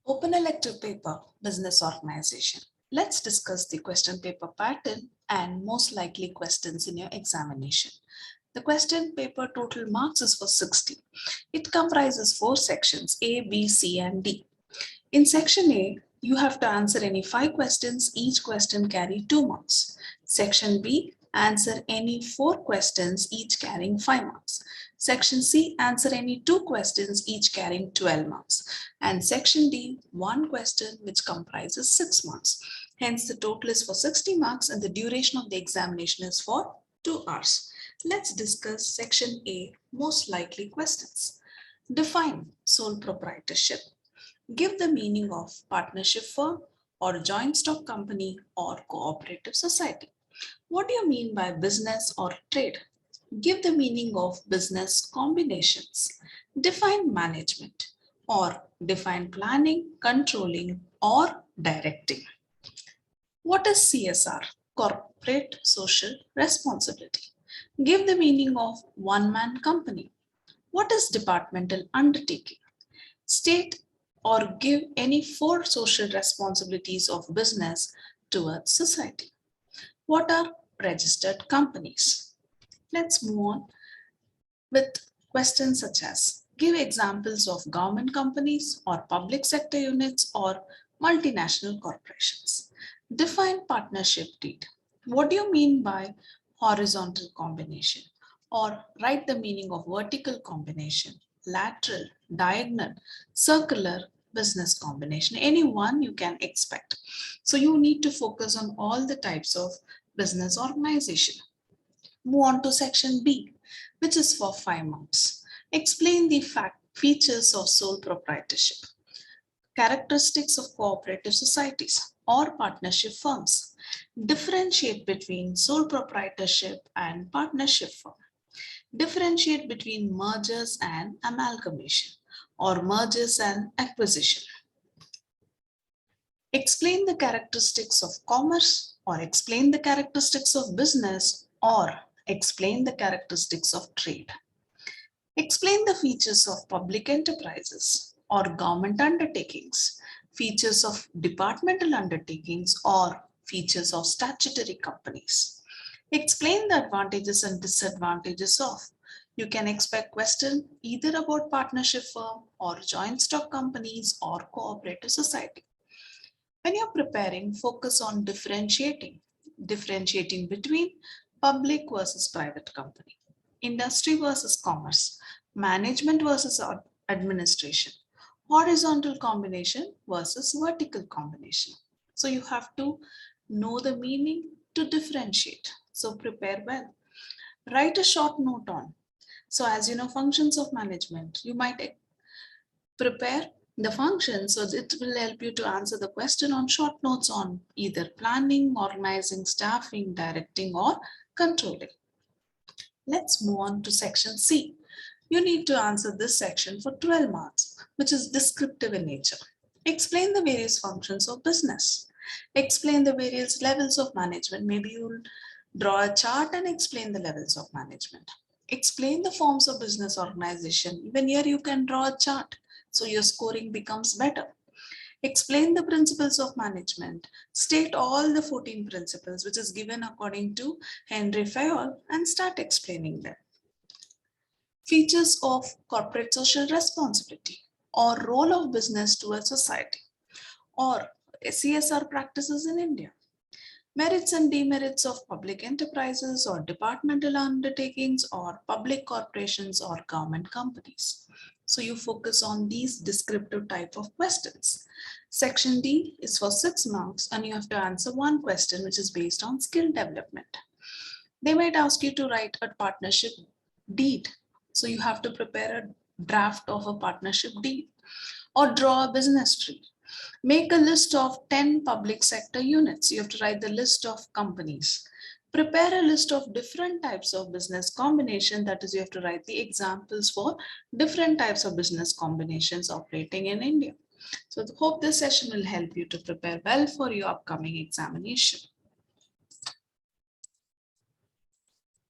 Open elective paper, business organization. Let's discuss the question paper pattern and most likely questions in your examination. The question paper total marks is for 60. It comprises 4 sections A, B, C, and D. In section A, you have to answer any 5 questions. Each question carry 2 marks. Section B, answer any 4 questions, each carrying 5 marks. Section C, answer any 2 questions, each carrying 12 marks. And section D, 1 question which comprises 6 marks. Hence, the total is for 60 marks and the duration of the examination is for 2 hours. Let's discuss section A, most likely questions. Define sole proprietorship. Give the meaning of partnership firm or joint stock company or cooperative society. What do you mean by business or trade? Give the meaning of business combinations. Define management or define planning, controlling, or directing. What is CSR? Corporate social responsibility. Give the meaning of one-man company. What is departmental undertaking? State or give any 4 social responsibilities of business towards society. What are registered companies? Let's move on with questions such as give examples of government companies or public sector units or multinational corporations. Define partnership deed. What do you mean by horizontal combination? Or write the meaning of vertical combination, lateral, diagonal, circular, business combination. Any one you can expect. So you need to focus on all the types of business organization. Move on to section B, which is for 5 marks. Explain the features of sole proprietorship, characteristics of cooperative societies or partnership firms. Differentiate between sole proprietorship and partnership firm. Differentiate between mergers and amalgamation or mergers and acquisition. Explain the characteristics of commerce or explain the characteristics of business or explain the characteristics of trade. Explain the features of public enterprises or government undertakings, features of departmental undertakings or features of statutory companies. Explain the advantages and disadvantages of. You can expect questions either about partnership firm or joint stock companies or cooperative society. When you're preparing, focus on differentiating between public versus private company, industry versus commerce, management versus administration, horizontal combination versus vertical combination. So you have to know the meaning to differentiate. So prepare well. Write a short note on. So as you know, functions of management, you might prepare the function, so it will help you to answer the question on short notes on either planning, organizing, staffing, directing, or controlling. Let's move on to section C. You need to answer this section for 12 marks, which is descriptive in nature. Explain the various functions of business. Explain the various levels of management. Maybe you'll draw a chart and explain the levels of management. Explain the forms of business organization. Even here you can draw a chart, so your scoring becomes better. Explain the principles of management. State all the 14 principles which is given according to Henry Fayol and start explaining them. Features of corporate social responsibility or role of business towards society or CSR practices in India. Merits and demerits of public enterprises or departmental undertakings or public corporations or government companies. So you focus on these descriptive type of questions. Section D is for 6 marks and you have to answer 1 question which is based on skill development. They might ask you to write a partnership deed. So you have to prepare a draft of a partnership deed or draw a business tree. Make a list of 10 public sector units. You have to write the list of companies. Prepare a list of different types of business combination. That is, you have to write the examples for different types of business combinations operating in India. So I hope this session will help you to prepare well for your upcoming examination.